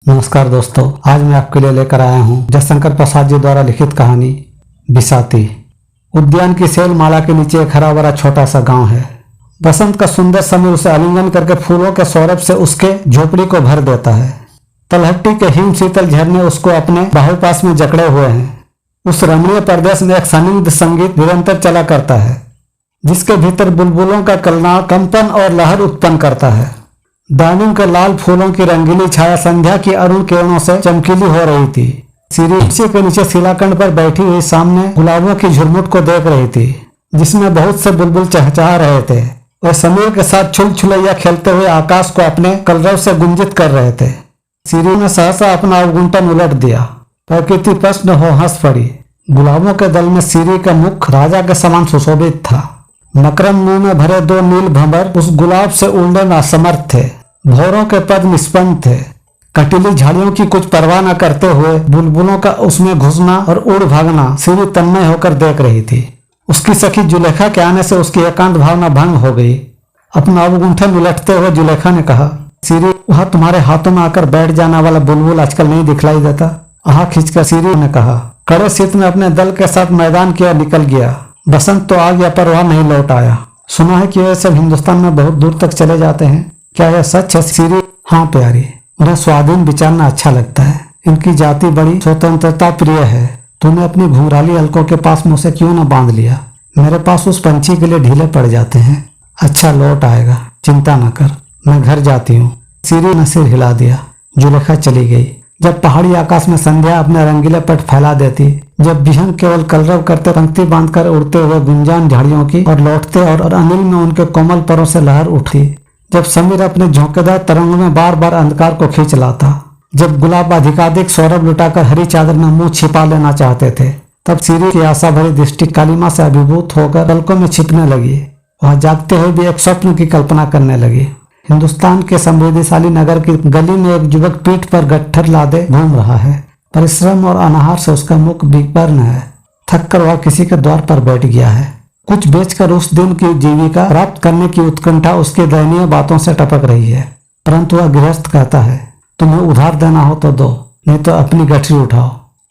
नमस्कार दोस्तों, आज मैं आपके लिए लेकर आया हूँ जयशंकर प्रसाद जी द्वारा लिखित कहानी बिसाती। उद्यान की शैल माला के नीचे एक हरा भरा छोटा सा गांव है। बसंत का सुंदर समय उसे आलिंगन करके फूलों के सौरभ से उसके झोपड़ी को भर देता है। तलहट्टी के हिम शीतल झरने उसको अपने बाहुपास में जकड़े हुए हैं। उस रमणीय प्रदेश में एक संदिग्ध संगीत निरंतर चला करता है, जिसके भीतर बुलबुलों का कलनाद कंपन और लहर उत्पन्न करता है। दानियों के लाल फूलों की रंगीली छाया संध्या की अरुण किरणों से चमकीली हो रही थी। सीढ़ी के नीचे शिलाखंड पर बैठी हुई सामने गुलाबों की झुरमुट को देख रही थी, जिसमें बहुत से बुलबुल चहचहा रहे थे और समीर के साथ छुल छुलैया खेलते हुए आकाश को अपने कलरव से गुंजित कर रहे थे। सीढ़ी ने सहसा अपना अवगुंठन उलट दिया। प्रकृति प्रश्न हो हंस पड़ी। गुलाबों के दल में सीढ़ी का मुख राजा के समान सुशोभित था। मकरम मुंह में भरे दो नील भंवर उस गुलाब से उड़ने में असमर्थ थे। भौरों के पद निष्पन्न थे। कटीली झाड़ियों की कुछ परवाह न करते हुए बुलबुलों का उसमें घुसना और उड़ भागना सीढ़ी तन्मय होकर देख रही थी। उसकी सखी जुलेखा के आने से उसकी एकांत भावना भंग हो गई। अपना अवगुंठन उलटते हुए जुलेखा ने कहा, सीढ़ी, वह तुम्हारे हाथों में आकर बैठ जाने वाला बुलबुल आजकल नहीं दिखलाई देता। आह खींचकर सीढ़ी ने कहा। कड़े शीत में अपने दल के साथ मैदान की ओर निकल गया। बसंत तो आ गया पर वह नहीं लौट आया। सुना है कि वे सब हिंदुस्तान में बहुत दूर तक चले जाते हैं। क्या यह सच है सीढ़ी? हाँ प्यारी, उन्हें स्वाधीन विचारना अच्छा लगता है। इनकी जाति बड़ी स्वतंत्रता प्रिय है। तूने अपनी घुंघराली अलकों के पास मुझसे क्यों न बांध लिया? मेरे पास उस पंछी के लिए ढीले पड़ जाते हैं। अच्छा लौट आएगा, चिंता न कर, मैं घर जाती हूँ। सीढ़ी ने सिर हिला दिया। जुलेखा चली गई। जब पहाड़ी आकाश में संध्या अपने रंगीले पट फैला देती, जब बिहंग केवल कलरव करते पंक्ति बांधकर उड़ते हुए गुंजान झाड़ियों की और लौटते और अनिल में उनके कोमल परों से लहर उठी, जब समीर अपने झोंकेदार तरंगों में बार बार अंधकार को खींच लाता, जब गुलाब अधिकाधिक सौरभ लुटाकर हरी चादर में मुंह छिपा लेना चाहते थे, तब सीढ़ी की आशा भरी दृष्टि कालिमा से अभिभूत होकर पलकों में छिपने लगी। वह जागते हुए भी एक स्वप्न की कल्पना करने लगी। हिंदुस्तान के समृद्धिशाली नगर की गली में एक युवक पीठ पर गट्ठर लादे घूम रहा है। परिश्रम और अनाहार से उसका मुख विपर्ण है। थककर वह किसी के द्वार पर बैठ गया है। कुछ बेचकर उस दिन की जीविका प्राप्त करने की उत्कंठा उसकी दयनीय बातों से टपक रही है। परंतु वह गृहस्थ कहता है, तुम्हें उधार देना हो तो दो, नहीं तो अपनी गठरी उठाओ।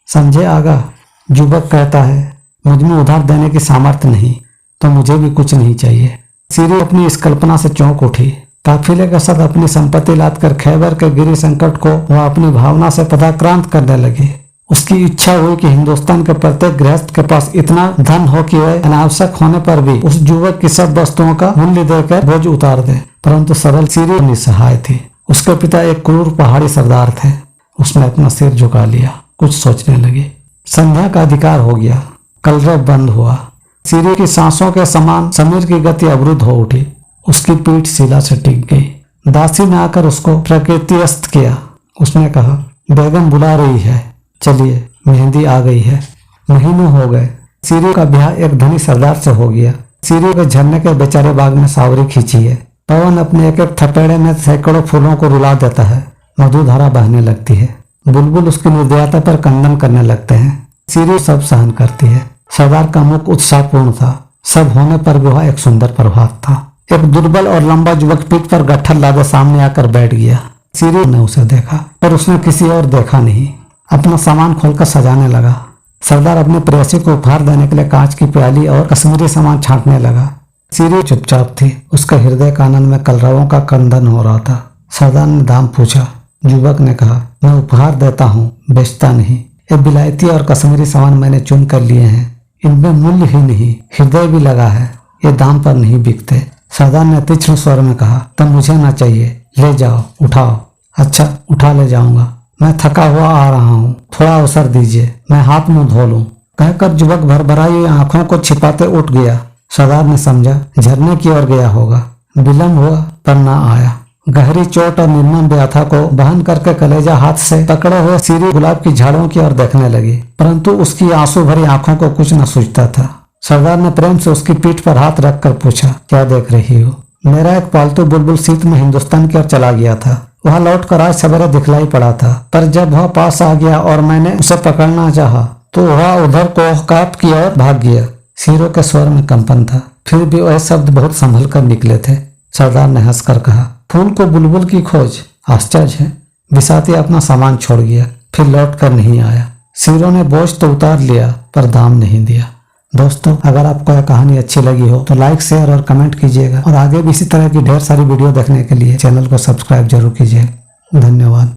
समझे आगा? युवक कहता है, मुझमें उधार देने की सामर्थ्य नहीं, तो मुझे भी कुछ नहीं चाहिए। सीढ़ी अपनी इस कल्पना से चौंक उठी। काफिले के साथ अपनी संपत्ति लाद कर खैबर के गिरी संकट को वह अपनी भावना से पदाक्रांत करने लगे। उसकी इच्छा हुई कि हिंदुस्तान के प्रत्येक गृहस्थ के पास इतना धन हो कि वह अनावश्यक होने पर भी उस युवक की सब वस्तुओं का मूल्य देकर बोझ उतार दे। परंतु सरल सीढ़ी निस्सहाय थी। उसके पिता एक क्रूर पहाड़ी सरदार थे। उसने अपना सिर झुका लिया, कुछ सोचने लगी। संध्या का अधिकार हो गया। कलरव बंद हुआ। सीढ़ी की सांसों के समान समीर की गति अवरुद्ध हो उठी। उसकी पीठ शिला से टिक गई। दासी ने आकर उसको प्रकृतिस्थ किया। उसने कहा, बेगम बुला रही है, चलिए, मेहंदी आ गई है। महीनों हो गए। सीढ़ी का ब्याह एक धनी सरदार से हो गया। सीढ़ी के झरने के बेचारे बाग में सावरी खींची है। पवन अपने एक एक थपेड़े में सैकड़ों फूलों को रुला देता है। मधुधारा बहने लगती है। बुलबुल उसकी निर्दयता पर कंदन करने लगते हैं। सीढ़ी सब सहन करती है। सरदार का मुख उत्साहपूर्ण था। सब होने पर भी वह एक सुंदर प्रभात था। एक दुर्बल और लंबा युवक पीठ पर गट्ठर लादे सामने आकर बैठ गया। सीढ़ी ने उसे देखा, पर उसने किसी और देखा नहीं। अपना सामान खोलकर सजाने लगा। सरदार अपने प्रेयसी को उपहार देने के लिए कांच की प्याली और कश्मीरी सामान छांटने लगा। सीढ़ी चुपचाप थी। उसके हृदय कानन में कलरवों का कंदन हो रहा था। सरदार ने दाम पूछा। युवक ने कहा, मैं उपहार देता हूँ, बेचता नहीं। ये बिलायती और कश्मीरी सामान मैंने चुन कर लिए हैं। इनमें मूल्य ही नहीं, हृदय भी लगा है। ये दाम पर नहीं बिकते। सरदार ने तीक्ष्ण स्वर में कहा, तब मुझे ना चाहिए, ले जाओ, उठाओ। अच्छा, उठा ले जाऊंगा, मैं थका हुआ आ रहा हूँ, थोड़ा अवसर दीजिए, मैं हाथ मुंह धो लूं। कहकर युवक भरभराई आंखों को छिपाते उठ गया। सरदार ने समझा झरने की ओर गया होगा। विलंब हुआ पर न आया। गहरी चोट और निर्मम व्यथा को बहन करके कलेजा हाथ से पकड़े हुए सीढ़ी गुलाब की झाड़ों की ओर देखने लगी, परंतु उसकी आंसू भरी आंखों को कुछ न सूझता था। सरदार ने प्रेम से उसकी पीठ पर हाथ रखकर पूछा, क्या देख रही हो? मेरा एक पालतू बुलबुल शीत में हिंदुस्तान की ओर चला गया था। वह लौटकर आज सवेरे दिखलाई पड़ा था, पर जब वह पास आ गया और मैंने उसे पकड़ना चाहा तो वह उधर कोहकाप की ओर भाग गया। सीरों के स्वर में कंपन था, फिर भी वह शब्द बहुत संभल कर निकले थे। सरदार ने हंसकर कहा, फूल को बुलबुल की खोज, आश्चर्य है। बिसाती अपना सामान छोड़ गया, फिर लौट कर नहीं आया। शेरों ने बोझ तो उतार लिया पर दाम नहीं दिया। दोस्तों, अगर आपको यह कहानी अच्छी लगी हो तो लाइक, शेयर और कमेंट कीजिएगा और आगे भी इसी तरह की ढेर सारी वीडियो देखने के लिए चैनल को सब्सक्राइब जरूर कीजिएगा। धन्यवाद।